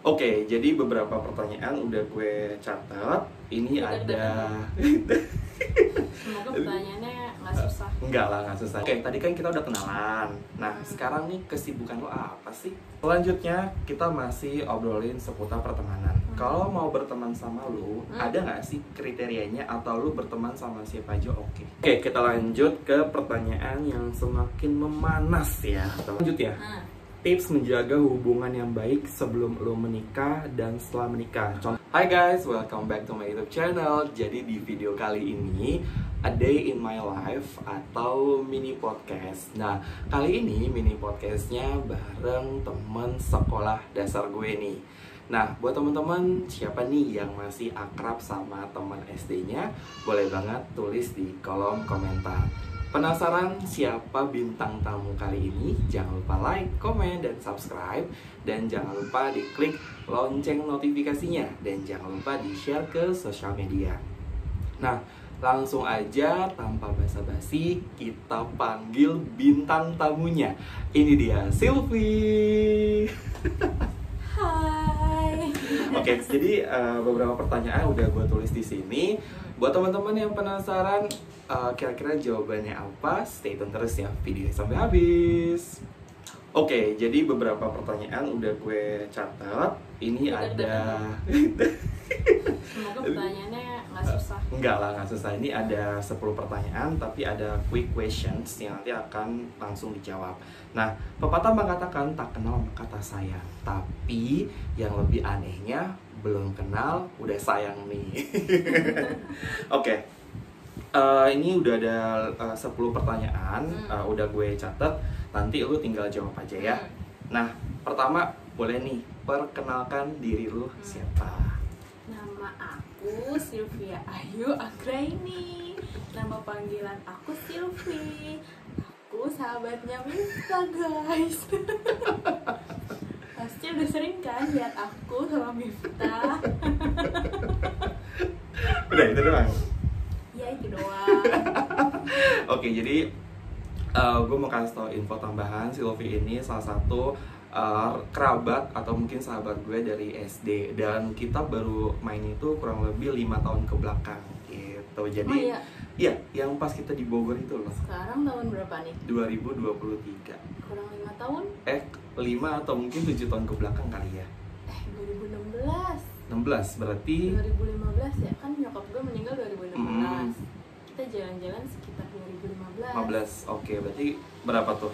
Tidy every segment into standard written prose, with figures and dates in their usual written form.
Oke, jadi beberapa pertanyaan udah gue catat. Ini ada Semoga pertanyaannya nggak susah. Enggak lah, nggak susah. Oke, tadi kan kita udah kenalan. Nah, sekarang nih kesibukan lo apa sih? Selanjutnya kita masih obrolin seputar pertemanan. Kalau mau berteman sama lo, ada nggak sih kriterianya atau lo berteman sama siapa aja oke? Oke, kita lanjut ke pertanyaan yang semakin memanas ya. Lanjut ya. Tips menjaga hubungan yang baik sebelum lo menikah dan setelah menikah. Hi guys, welcome back to my YouTube channel. Jadi di video kali ini A Day in My Life atau mini podcast. Nah, kali ini mini podcastnya bareng temen sekolah dasar gue nih. Nah, buat teman-teman siapa nih yang masih akrab sama teman SD-nya, boleh banget tulis di kolom komentar. Penasaran siapa bintang tamu kali ini? Jangan lupa like, komen, dan subscribe. Dan jangan lupa diklik lonceng notifikasinya. Dan jangan lupa di-share ke sosial media. Nah, langsung aja tanpa basa-basi kita panggil bintang tamunya. Ini dia, Sylvie. Hai. Oke, jadi beberapa pertanyaan udah gue tulis di sini. Buat teman-teman yang penasaran kira-kira jawabannya apa, stay tune terus ya video sampai habis. Oke, jadi beberapa pertanyaan udah gue catat. Ini ada Semoga pertanyaannya nggak susah. Enggak lah, nggak susah. Ini ada 10 pertanyaan, tapi ada quick questions yang nanti akan langsung dijawab. Nah, pepatah mengatakan tak kenal kata sayang. Tapi yang lebih anehnya, belum kenal udah sayang nih. Oke. Ini udah ada 10 pertanyaan, udah gue catat. Nanti lu tinggal jawab aja ya. Nah, pertama boleh nih, perkenalkan diri lu siapa? Nama aku Sylvia Ayu Agraini. Nama panggilan aku Sylvie. Aku sahabatnya Miftah guys. Pasti udah sering kan lihat aku sama Miftah. Udah itu doang. Ya itu doang. Oke, jadi gue mau kasih tau info tambahan. Sylvie ini salah satu kerabat atau mungkin sahabat gue dari SD, dan kita baru main itu kurang lebih 5 tahun ke belakang gitu. Jadi iya, yang pas kita di Bogor itu loh. Sekarang tahun berapa nih? 2023. Kurang 5 tahun? 5 atau mungkin 7 tahun ke belakang kali ya. 2016. 16 berarti 2015 ya, kan nyokap gue meninggal 2016. Kita jalan-jalan sekitar 2015. 15. Oke, berarti berapa tuh?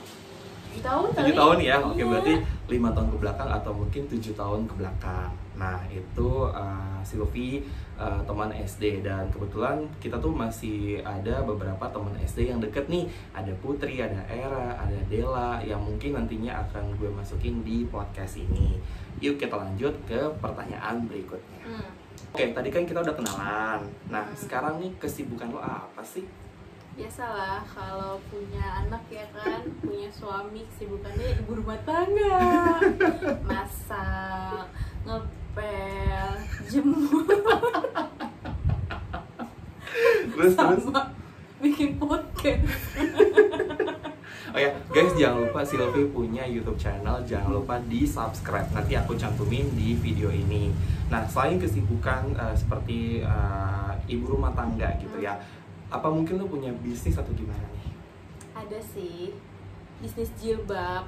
7 tahun 7 tahun ya? Oke, Iya. berarti 5 tahun ke belakang atau mungkin 7 tahun ke belakang. Nah, itu Sylvie teman SD, dan kebetulan kita tuh masih ada beberapa teman SD yang deket nih. Ada Putri, ada Era, ada Dela yang mungkin nantinya akan gue masukin di podcast ini. Yuk kita lanjut ke pertanyaan berikutnya. Oke, tadi kan kita udah kenalan. Nah, sekarang nih kesibukan lo apa sih? Biasalah kalau punya anak ya kan, punya suami, kesibukannya ibu rumah tangga. Masak, ngepel, jemur, Terus sama bikin podcast. Oh ya, guys, jangan lupa Sylvie punya YouTube channel, jangan lupa di subscribe. Nanti aku cantumin di video ini. Nah, selain kesibukan seperti ibu rumah tangga gitu ya, apa mungkin lo punya bisnis atau gimana nih? Ada sih bisnis jilbab,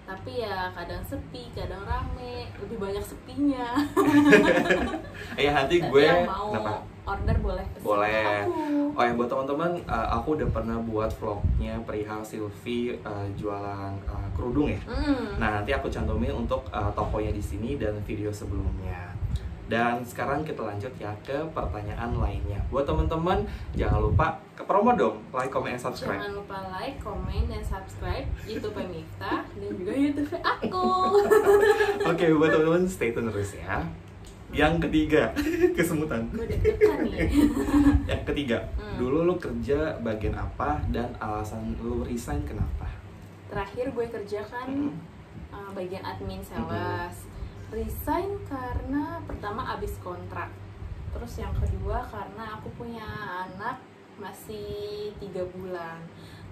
tapi ya kadang sepi, kadang rame, lebih banyak sepinya. Nanti Tapi gue yang mau kenapa? order boleh pesan Boleh. aku. Oh ya, buat teman-teman, aku udah pernah buat vlognya perihal Sylvie jualan kerudung ya. Nah, nanti aku cantumin untuk tokonya di sini dan video sebelumnya. Dan sekarang kita lanjut ya ke pertanyaan lainnya. Buat teman-teman, jangan lupa ke promo dong, like, comment, and subscribe. Jangan lupa like, komen, dan subscribe YouTube Miftah dan juga YouTube aku. Oke, buat teman-teman stay tune terus ya. Yang ketiga, kesemutan. Gue deg-degan nih. Yang ketiga, dulu lu kerja bagian apa dan alasan lu resign kenapa? Terakhir gue kerja kan bagian admin sales. Resign karena pertama abis kontrak. Terus yang kedua karena aku punya anak masih 3 bulan.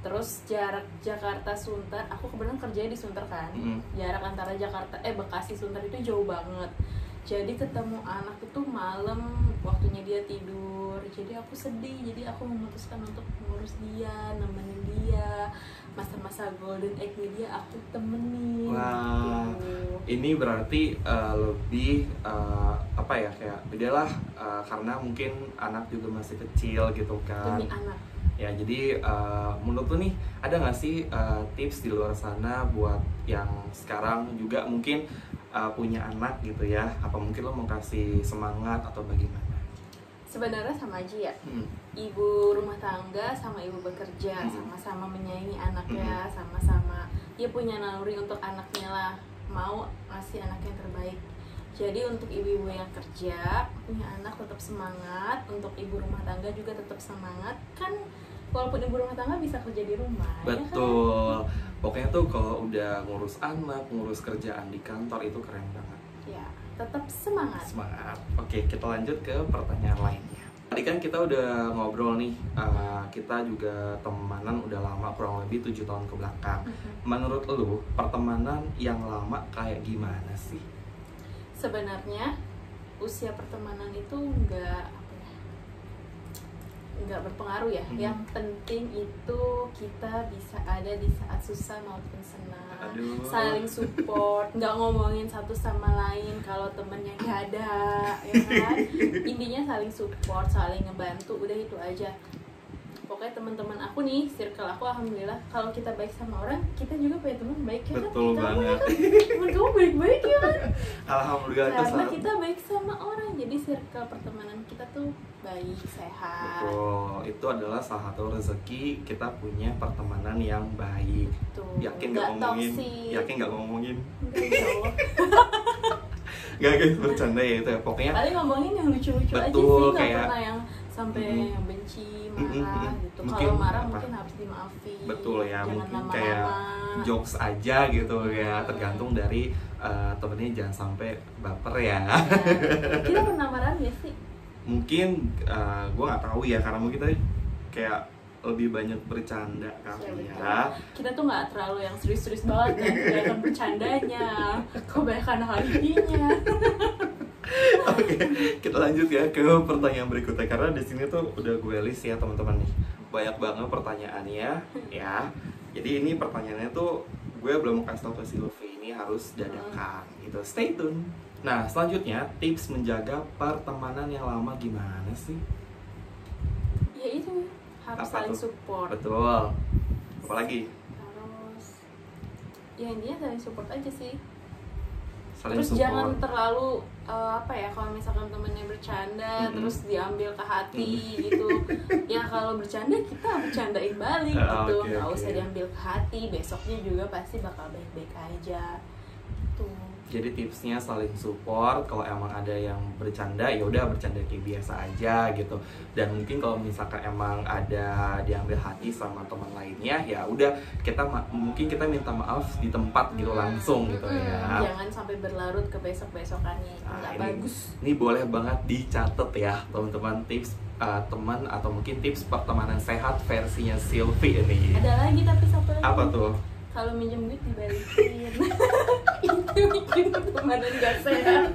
Terus jarak Jakarta Sunter, aku kebetulan kerjanya di Sunter kan. Jarak antara Bekasi Sunter itu jauh banget. Jadi ketemu anak itu malam, waktunya dia tidur. Jadi aku sedih, jadi aku memutuskan untuk mengurus dia, nemenin dia. Masa-masa golden egg-nya dia aku temenin. Wah, gitu. ini berarti lebih apa ya, kayak beda lah, karena mungkin anak juga masih kecil gitu kan. Demi anak. Ya, jadi menurut lu nih, ada nggak sih tips di luar sana buat yang sekarang juga mungkin punya anak gitu ya? Apa mungkin lo mau kasih semangat atau bagaimana? Sebenarnya sama aja ya. Ibu rumah tangga sama ibu bekerja, sama-sama menyayangi anaknya, sama-sama dia punya naluri untuk anaknya lah, mau ngasih anak yang terbaik. Jadi untuk ibu-ibu yang kerja punya anak tetap semangat, untuk ibu rumah tangga juga tetap semangat kan. Walaupun ibu rumah tangga bisa kerja di rumah. Betul. Ya kan? Pokoknya tuh kalau udah ngurus anak, ngurus kerjaan di kantor itu keren banget. Ya, tetap semangat. Semangat. Oke, kita lanjut ke pertanyaan lainnya. Tadi kan kita udah ngobrol nih, kita juga temanan udah lama, kurang lebih 7 tahun ke belakang. Menurut lu, pertemanan yang lama kayak gimana sih? Sebenarnya usia pertemanan itu nggak berpengaruh ya. Yang penting itu kita bisa ada di saat susah maupun senang. Saling support, nggak ngomongin satu sama lain kalau temennya nggak ada, ya kan. Intinya saling support, saling ngebantu, udah itu aja. Pokoknya teman-teman aku nih, circle aku, alhamdulillah kalau kita baik sama orang, kita juga punya teman baik ya kan. Betul banget. Temen kamu baik-baik ya kan. Alhamdulillah, karena kita baik sama orang, jadi circle pertemanan kita tuh baik, sehat. Betul, itu adalah salah satu rezeki kita punya pertemanan yang baik. Tuh, Yakin nggak ngomongin? toxic. Yakin nggak ngomongin? Enggak, Gak gitu, bercanda ya itu ya. Pokoknya paling ngomongin yang lucu-lucu aja sih, betul, nggak kayak pernah yang sampai benci, marah gitu. Mungkin Kalau marah apa? mungkin harus dimaafin. betul ya, Jangan mungkin lama-lama. kayak jokes aja gitu ya, tergantung dari temennya, jangan sampai baper ya. Ya, kita pernah marah ya sih? Mungkin gue nggak tahu ya, karena mungkin kita kayak lebih banyak bercanda kali ya. Kita tuh nggak terlalu yang serius-serius banget kan, kebanyakan bercandanya, kebanyakan harinya. Oke, kita lanjut ya ke pertanyaan berikutnya, karena di sini tuh udah gue list ya teman-teman nih, banyak banget pertanyaannya ya. Jadi ini pertanyaannya tuh gue belum kasih tau ke si Luffy, ini harus dadakan gitu. Stay tune. Nah, selanjutnya tips menjaga pertemanan yang lama gimana sih? Ya itu harus Apa saling tuh? support. Betul. Apalagi? Terus ya intinya saling support aja sih. Saling Terus support. jangan terlalu apa ya, kalau misalkan temennya bercanda terus diambil ke hati gitu. Ya kalau bercanda kita bercandain balik gitu, nggak usah diambil ke hati. Besoknya juga pasti bakal baik-baik aja. Gitu. Jadi tipsnya saling support. Kalau emang ada yang bercanda, ya udah bercanda kayak biasa aja gitu. Dan mungkin kalau misalkan emang ada diambil hati sama teman lainnya, ya udah mungkin kita minta maaf di tempat gitu langsung gitu ya. Jangan sampai berlarut ke besok-besokannya. Nggak bagus. Ini boleh banget dicatat ya teman-teman, tips teman atau mungkin tips pertemanan sehat versinya Sylvie ini. Ada lagi tapi satu lagi. Apa tuh? Kalau minjem duit dibalikin. Itu bikin pertemanan gak sehat.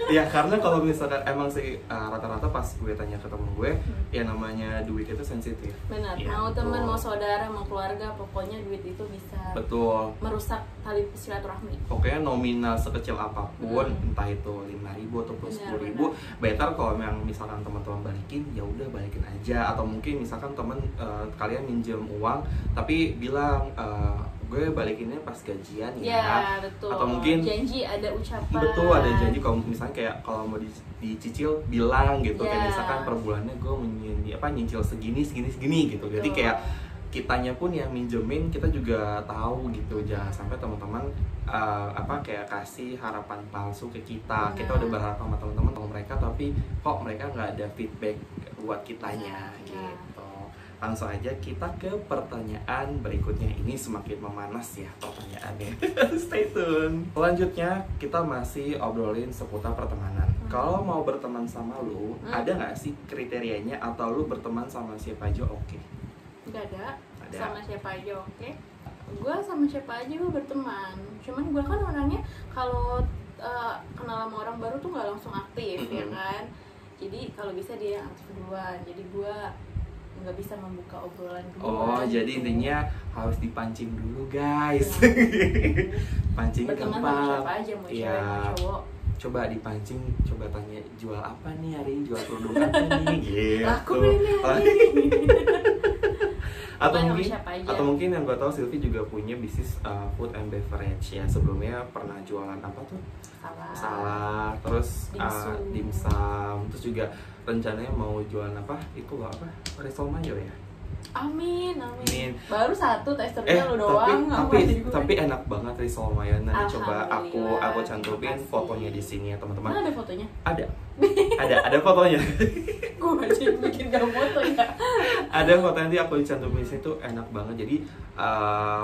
Ya karena kalau misalkan emang sih rata-rata pas gue tanya ke temen gue, ya namanya duit itu sensitif. Benar, ya, mau teman, mau saudara, mau keluarga, pokoknya duit itu bisa merusak tali silaturahmi. Pokoknya nominal sekecil apapun, entah itu 5.000 ataupun 10.000, better kalau memang misalkan teman-teman balikin, ya udah balikin aja. Atau mungkin misalkan teman kalian minjem uang, tapi bilang gue balikinnya pas gajian ya. Ya betul. Atau mungkin janji, ada ucapan. Betul, ada janji. Kalau misalnya kayak kalau mau dicicil bilang gitu, kayak misalkan per bulannya gue nyicil segini gitu. Jadi kayak kitanya pun yang minjemin, kita juga tahu gitu. Jangan sampai teman-teman kayak kasih harapan palsu ke kita. Kita udah berharap sama teman-teman sama mereka, tapi kok mereka nggak ada feedback buat kitanya gitu. Langsung aja kita ke pertanyaan berikutnya. Ini semakin memanas ya pertanyaannya. Stay tune. Selanjutnya kita masih obrolin seputar pertemanan. Kalau mau berteman sama lu, ada nggak sih kriterianya, atau lu berteman sama siapa aja oke? Nggak ada. Ada. Sama siapa aja, oke? Gue sama siapa aja gue berteman. Cuman gue kan orangnya kalau kenal sama orang baru tuh nggak langsung aktif, ya kan? Jadi kalau bisa dia yang aktif duluan. Jadi gue nggak bisa membuka obrolan duluan. Oh, jadi gitu. intinya harus dipancing dulu, guys. Pancing Berteman sama gampang. siapa aja, mau cewek Iya. mau cowok. Coba dipancing, coba tanya jual apa nih hari ini, jual kerudung apa nih, gitu. Laku ini hari ini. atau Bukan sama mungkin siapa aja. atau mungkin yang gue tahu Silvi juga punya bisnis food and beverage ya, sebelumnya pernah jualan apa tuh, salad, terus dimsum, terus juga rencananya mau jualan apa itu apa, risol mayo ya. Amin. Amin. Baru satu testernya lo doang. tapi enak banget risol mayo. Nanti coba aku Alhamdulillah. cantumin Makasih. fotonya di sini ya teman-teman. Mana ada fotonya? ada fotonya. Gue aja yang bikin gak foto ya. Ada foto nanti aku cantumin di sini tuh enak banget. Jadi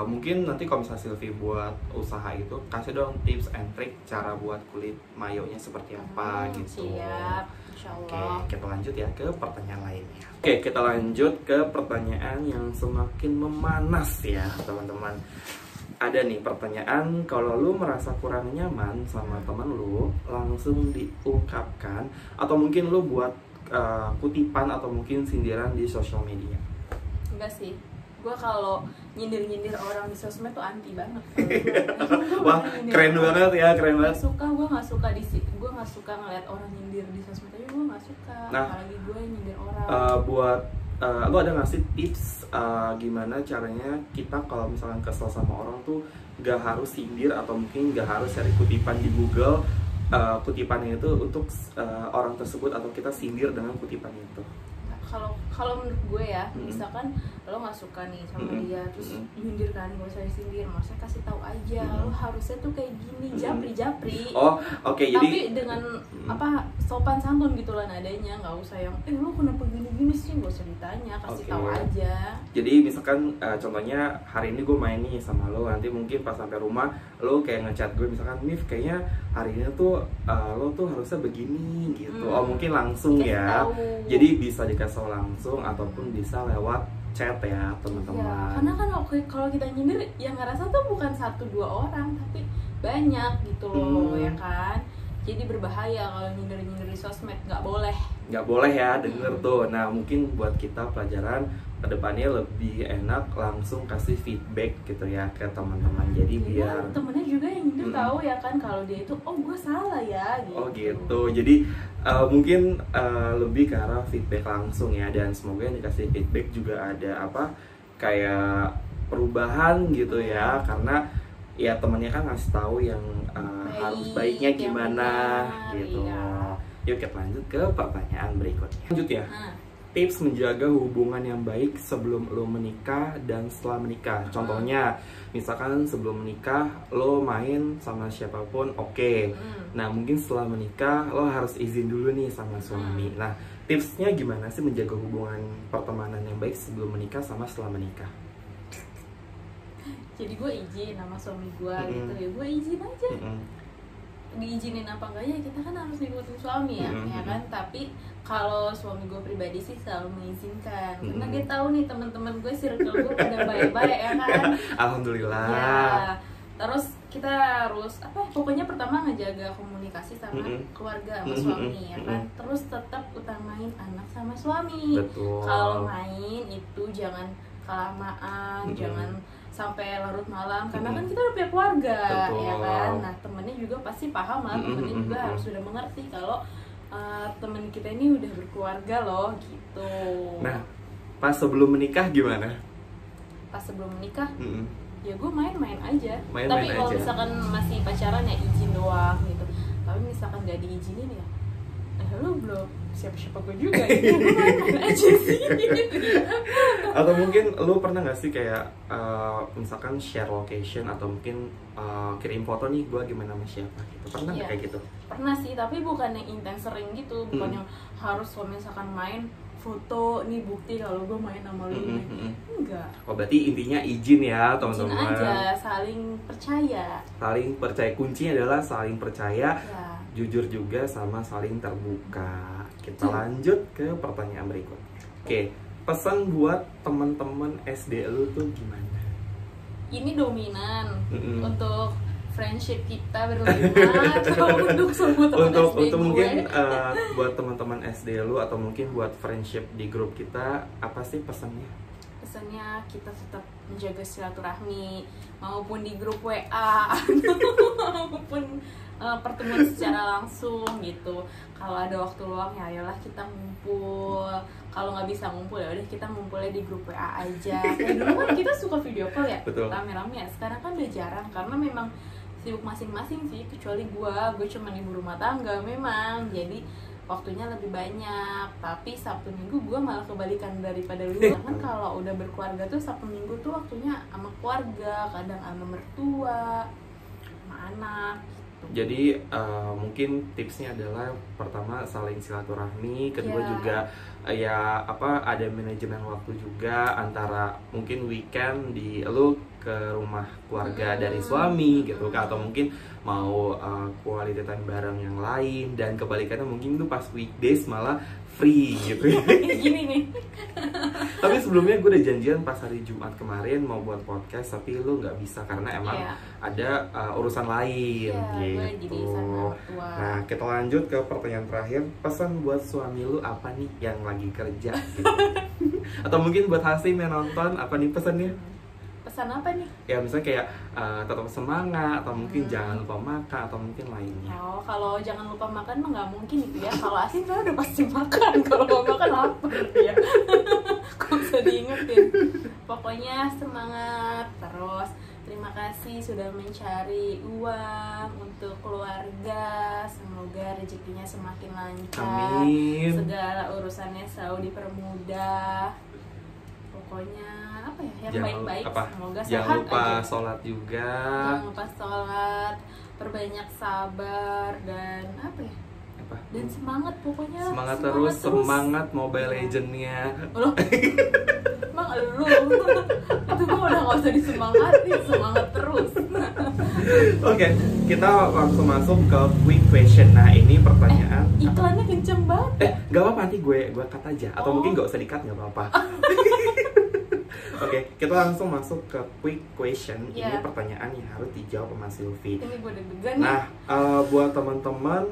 mungkin nanti kalau misalnya Silvi buat usaha itu, kasih dong tips and trick cara buat kulit mayonya seperti apa gitu. Siap, insya Allah. Oke, kita lanjut ya ke pertanyaan lainnya. Oke, kita lanjut ke pertanyaan yang semakin memanas ya teman-teman. Ada nih pertanyaan, kalau lu merasa kurang nyaman sama teman lu, langsung diungkapkan atau mungkin lu buat kutipan atau mungkin sindiran di sosial media. Enggak sih, gue kalau nyindir orang di sosmed tuh anti banget. Wah, keren banget ya, keren banget. Gue nggak suka ngeliat orang nyindir di sosmed aja, gue nggak suka. Nah, apalagi gue nyindir orang. Buat lu ada nggak sih tips gimana caranya kita kalau misalkan kesel sama orang tuh gak harus sindir atau mungkin gak harus cari kutipan di Google, kutipannya itu untuk orang tersebut atau kita sindir dengan kutipan itu. Kalau menurut gue ya, misalkan lo nggak suka nih sama dia, terus nyindir kan, gak usah disindir, maksudnya kasih tahu aja, lo harusnya tuh kayak gini, japri. Oh, oke, tapi jadi dengan apa sopan santun gitu lah nadanya, nggak usah yang lo kenapa gini sih, gak usah ditanya, kasih tahu aja. Jadi misalkan contohnya hari ini gue main nih sama lo, nanti mungkin pas sampai rumah lo kayak ngechat gue misalkan, Mif kayaknya hari ini tuh lo tuh harusnya begini gitu. Oh mungkin langsung ya. Jadi bisa dikasih langsung ataupun bisa lewat chat ya teman-teman. Ya, karena kan kalau kita nyindir yang ngerasa tuh bukan 1-2 orang tapi banyak gitu loh, ya kan. Jadi berbahaya kalau nyindir di sosmed, nggak boleh ya denger tuh. Nah mungkin buat kita pelajaran kedepannya lebih enak langsung kasih feedback gitu ya ke teman-teman. Jadi biar temennya juga yang nyindir tahu ya kan kalau dia itu gue salah ya gitu. Oh gitu. Jadi mungkin lebih ke arah feedback langsung ya, dan semoga yang dikasih feedback juga ada apa kayak perubahan gitu ya, karena ya temennya kan ngasih tahu yang harus baiknya gimana gitu. Iya. Yuk kita lanjut ke pertanyaan berikutnya. Lanjut ya. Tips menjaga hubungan yang baik sebelum lo menikah dan setelah menikah. Contohnya, misalkan sebelum menikah lo main sama siapapun, oke. Nah mungkin setelah menikah lo harus izin dulu nih sama suami. Nah tipsnya gimana sih menjaga hubungan pertemanan yang baik sebelum menikah sama setelah menikah? Jadi gue izin sama suami gue gitu ya, gue izin aja. Diizinin apa enggak ya kita kan harus ngikutin suami ya, ya kan. Tapi kalau suami gue pribadi sih selalu mengizinkan, karena dia tahu nih teman-teman gue, circle gue pada baik-baik ya kan. Alhamdulillah. Ya, terus kita harus pokoknya pertama ngejaga komunikasi sama keluarga sama suami ya kan. Terus tetap utamain anak sama suami. Betul. Kalau main itu jangan kelamaan, jangan sampai larut malam, karena kan kita udah punya keluarga. Betul. Ya kan. Nah temennya juga pasti paham lah, temennya juga harus sudah mengerti kalau temen kita ini udah berkeluarga loh gitu. Nah pas sebelum menikah gimana? Pas sebelum menikah ya gue main-main aja. Tapi kalau misalkan masih pacaran ya izin doang gitu. Tapi misalkan gak diizinin ya lu belum siapa-siapa gue juga gitu. Gue main-main aja sih gitu. Atau mungkin lu pernah gak sih kayak misalkan share location atau mungkin kirim foto nih gue gimana sama siapa gitu. Pernah gak kayak gitu? Pernah sih, tapi bukan yang intens sering gitu. Bukan yang harus kalau misalkan main foto nih bukti kalau gue main sama lu. Enggak. Oh berarti intinya izin ya teman-teman. Izin aja, saling percaya. Saling percaya, kuncinya adalah saling percaya ya. Jujur juga sama saling terbuka. Kita lanjut ke pertanyaan berikutnya. Oke, pesan buat teman-teman SD lu tuh gimana? Ini dominan untuk friendship kita berlima atau untuk semua teman SD untuk gue? Mungkin buat teman-teman SD lu atau mungkin buat friendship di grup kita, apa sih pesannya? Pesannya kita tetap menjaga silaturahmi maupun di grup WA maupun pertemuan secara langsung gitu. Kalau ada waktu luang ya ayolah kita ngumpul. Kalau nggak bisa ngumpul ya udah kita ngumpulnya di grup WA aja. Kayak dulu kan kita suka video call ya, rame-rame ya. Sekarang kan udah jarang karena memang sibuk masing-masing sih. Kecuali gue cuma ibu rumah tangga memang. Jadi waktunya lebih banyak. Tapi Sabtu Minggu gue malah kebalikan daripada lu. Kan kalau udah berkeluarga tuh Sabtu Minggu tuh waktunya sama keluarga, kadang sama mertua, sama anak. Jadi mungkin tipsnya adalah pertama saling silaturahmi, kedua juga ada manajemen waktu juga antara mungkin weekend di lu ke rumah keluarga dari suami gitu kan, atau mungkin mau quality time bareng yang lain, dan kebalikannya mungkin tuh pas weekdays malah free gitu. Gini nih. Tapi sebelumnya gue udah janjian pas hari Jumat kemarin mau buat podcast, tapi lu nggak bisa karena emang ada urusan lain gitu. Nah, kita lanjut ke pertanyaan terakhir. Pesan buat suami lu apa nih yang lagi kerja gitu. Atau mungkin buat Hasim yang nonton, apa nih pesannya? Pesan apa nih? Ya misalnya kayak tetap semangat, atau mungkin jangan lupa makan, atau mungkin lainnya. Oh, kalau jangan lupa makan mah nggak mungkin itu ya. Kalau Asin kan udah pasti makan. Kalau mau makan lapar ya. Kok bisa diingetin? Pokoknya semangat terus. Terima kasih sudah mencari uang untuk keluarga. Semoga rezekinya semakin lancar. Amin. Segala urusannya selalu dipermudah. Pokoknya apa ya, yang baik-baik, semoga sehat. Jangan lupa aja. sholat juga. Jangan lupa sholat, perbanyak sabar, dan apa ya? Apa? Dan semangat pokoknya. Semangat terus. Semangat Mobile Legends-nya. Loh, emang lu itu gue udah gak usah disemangatin, semangat terus. Oke, kita langsung masuk ke quick question. Nah, ini pertanyaan. Iklannya kenceng banget. Gak apa-apa, nanti gue cut aja. Atau mungkin gak usah di-cut, gak apa-apa. Oke, kita langsung masuk ke quick question. Ini pertanyaan yang harus dijawab sama Sylvie. Ini gue deg-degan. Nah, buat teman-teman,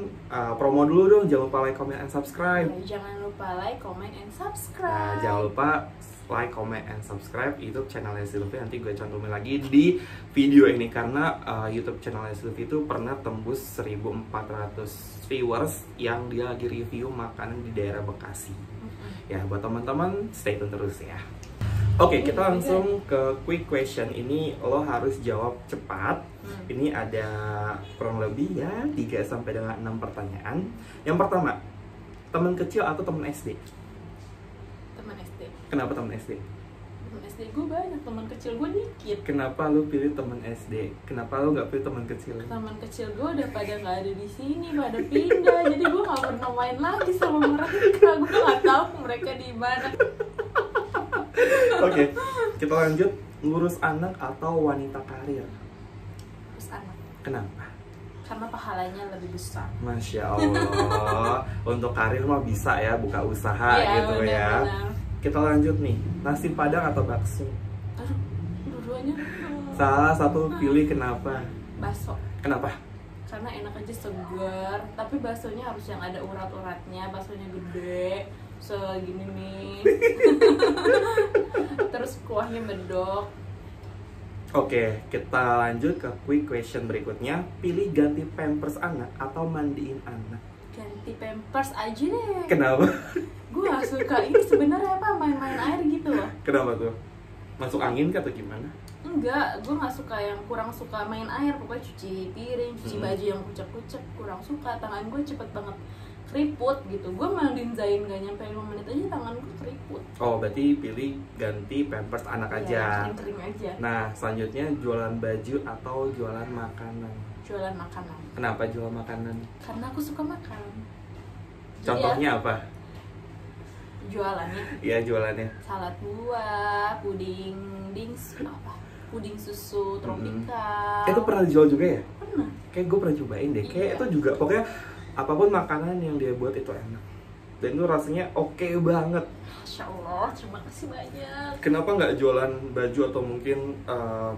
promo dulu dong. Jangan lupa like, comment, and subscribe. Jangan lupa like, comment, and subscribe. Nah, jangan lupa like, comment, and subscribe YouTube channelnya Sylvie. Nanti gue cantumin lagi di video ini karena YouTube channelnya Sylvie itu pernah tembus 1.400 viewers yang dia lagi review makanan di daerah Bekasi. Ya, buat teman-teman stay tune terus ya. Oke, kita langsung ke quick question. Ini lo harus jawab cepat. Ini ada kurang lebih ya 3 sampai dengan 6 pertanyaan. Yang pertama, teman kecil atau teman SD? Teman SD. Kenapa teman SD? Teman SD gue banyak, teman kecil gue dikit. Kenapa lo pilih teman SD? Kenapa lo nggak pilih teman kecil? Teman kecil gue udah pada nggak ada di sini, pada pindah. Jadi gue nggak pernah main lagi sama mereka. Gue nggak tahu mereka di mana. Oke, kita lanjut. Ngurus anak atau wanita karir? Ngurus anak. Kenapa? Karena pahalanya lebih besar. Masya Allah. Untuk karir mah bisa ya, buka usaha gitu ya. Kita lanjut nih. Nasi Padang atau bakso? Aduh, dua-duanya. Salah satu pilih, kenapa? Bakso. Kenapa? Karena enak aja, segar. Tapi baksonya harus yang ada urat-uratnya. Baksonya gede, segini nih. Terus kuahnya medok. Oke, kita lanjut ke quick question berikutnya. Pilih ganti pampers anak atau mandiin anak? Ganti pampers aja deh. Kenapa? Gue gak suka ini sebenarnya apa, main-main air gitu loh. Kenapa tuh? Masuk angin kah atau gimana? Enggak, gue gak suka yang kurang suka main air. Pokoknya cuci piring, cuci baju yang kucek-kucek kurang suka. Tangan gue cepet banget keriput gitu. Gue mandiin Zain gak nyampe 5 menit aja tangan gue keriput. Oh, berarti pilih ganti pampers anak aja. Kering-kering aja. Nah, selanjutnya jualan baju atau jualan makanan? Jualan makanan. Kenapa jual makanan? Karena aku suka makan. Contohnya apa? Jualannya? Iya, jualannya. Salad buah, puding susu tropika. Itu pernah dijual juga ya? Pernah. Kayak gue pernah cobain deh. Kayak itu juga, pokoknya apapun makanan yang dia buat itu enak. dan itu rasanya oke banget. Masya Allah, terima kasih banyak. Kenapa nggak jualan baju atau mungkin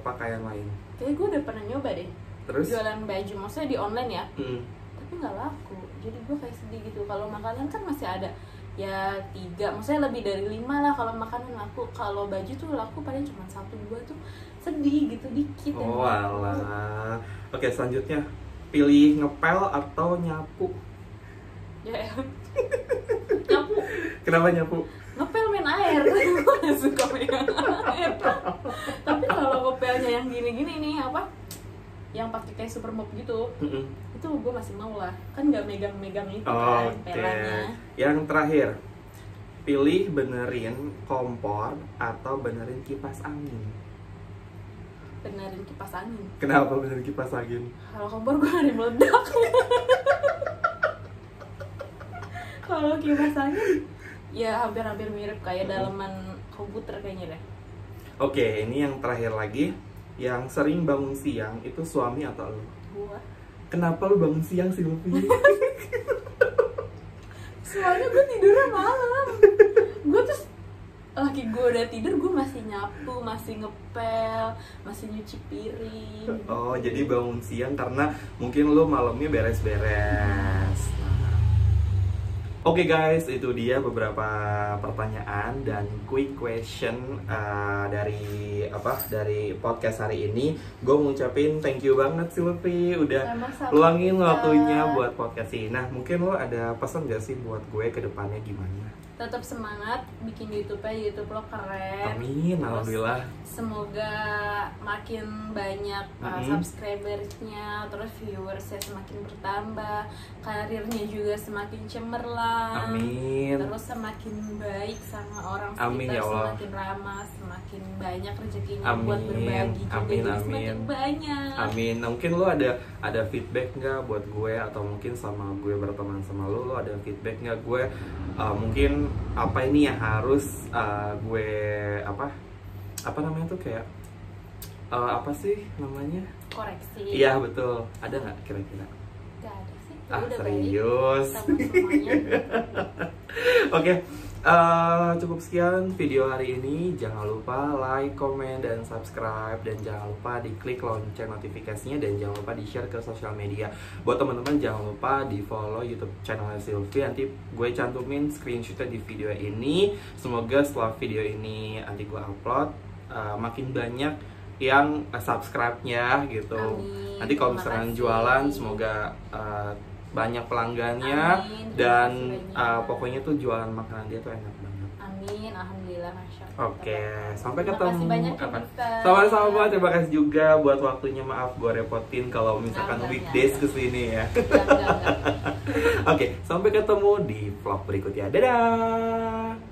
pakaian lain? Kayaknya gue udah pernah nyoba deh. Terus? Jualan baju, maksudnya di online ya. Mm. Tapi nggak laku. Jadi gue kayak sedih gitu. Kalau makanan kan masih ada ya 3, maksudnya lebih dari 5 lah kalau makanan laku. Kalau baju tuh laku paling cuma 1-2 tuh sedih gitu, dikit. Oh alah. Oke, selanjutnya pilih ngepel atau nyapu? Ya nyapu. Kenapa nyapu? Ngepel main air. Gue gak suka megang air. Tapi kalau ngepelnya yang gini-gini nih apa, yang pakai kayak super mop gitu, itu gue masih mau lah. Kan nggak megang-megang itu kan pelannya. Yang terakhir, pilih benerin kompor atau benerin kipas angin? Benerin kipas angin. Kenapa benerin kipas angin? Kalau kompor gue hari meledak. Kalau kipas angin ya hampir-hampir mirip kayak dalaman komputer kayaknya deh. Oke, ini yang terakhir lagi. Yang sering bangun siang itu suami atau lu? Gua. Kenapa lu bangun siang sih, Luffy? Soalnya gue tidurnya malam. Gue tuh laki gue udah tidur, gue masih nyapu, masih ngepel, masih nyuci piring. Oh, jadi bangun siang karena mungkin lu malamnya beres-beres. Oke guys, itu dia beberapa pertanyaan dan quick question dari podcast hari ini. Gue mau ngucapin thank you banget sih Luffy udah luangin waktunya buat podcast ini. Nah, mungkin lo ada pesan gak sih buat gue ke depannya gimana? Tetap semangat bikin YouTube-nya, YouTube lo keren. Amin, alhamdulillah. Semoga makin banyak subscribersnya, terus viewersnya semakin bertambah, karirnya juga semakin cemerlang. Amin. Terus semakin baik sama orang Amin, sekitar, ya Allah. semakin ramah, semakin banyak rezekinya Amin. buat berbagi juga, Amin, jadi amin. semakin banyak. Amin. Nah, mungkin lo ada feedback nggak buat gue atau mungkin sama gue berteman sama lo ada feedback nggak gue mungkin apa ini yang harus gue apa namanya tuh kayak apa sih namanya? Koreksi. Iya betul. Ada nggak kira-kira? Gak ada sih. Serius? Udah baik sama semuanya. Oke, cukup sekian video hari ini. Jangan lupa like, comment, dan subscribe. Dan jangan lupa diklik lonceng notifikasinya. Dan jangan lupa di-share ke sosial media. Buat teman-teman jangan lupa di-follow YouTube channel Sylvie. Nanti gue cantumin screenshotnya di video ini. Semoga setelah video ini nanti gue upload makin banyak yang subscribe-nya gitu. Amin. Nanti kalau misalnya jualan semoga banyak pelanggannya. Amin. Dan banyak. pokoknya tuh jualan makanan dia tuh enak banget. Amin, alhamdulillah, masya Allah. Oke, sampai Terima ketemu. kasih banyak ya, Apa? Mita. Sama-sama, terima kasih juga buat waktunya. Maaf gue repotin kalau misalkan Enggak, weekdays enggak. kesini ya. Enggak. Oke, sampai ketemu di vlog berikutnya. Dadah.